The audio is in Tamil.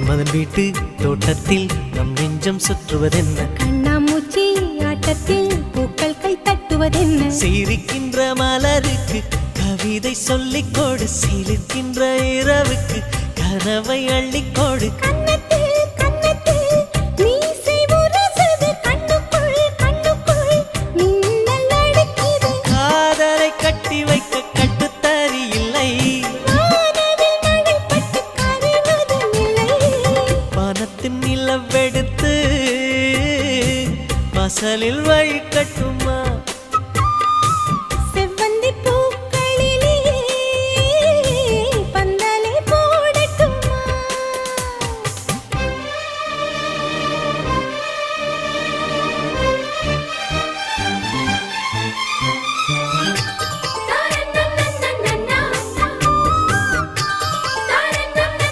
மன்மதன் வீட்டு தோட்டத்தில் நம் நெஞ்சம் சுற்றுவதென்ன கண்ணாமூச்சி ஆட்டத்தில் பூக்கள் கை தட்டுவதென்ன சிரிக்கின்ற மலருக்கு கவிதை சொல்லிக்கோடு சிலிர்க்கின்ற இரவுக்கு கனவை அள்ளிக்கோடு காதலை கட்டி வைக்க கட்டுத்தறி இல்லை வானத்தின் நிலவெடுத்து வாசலில் வழி கட்டும்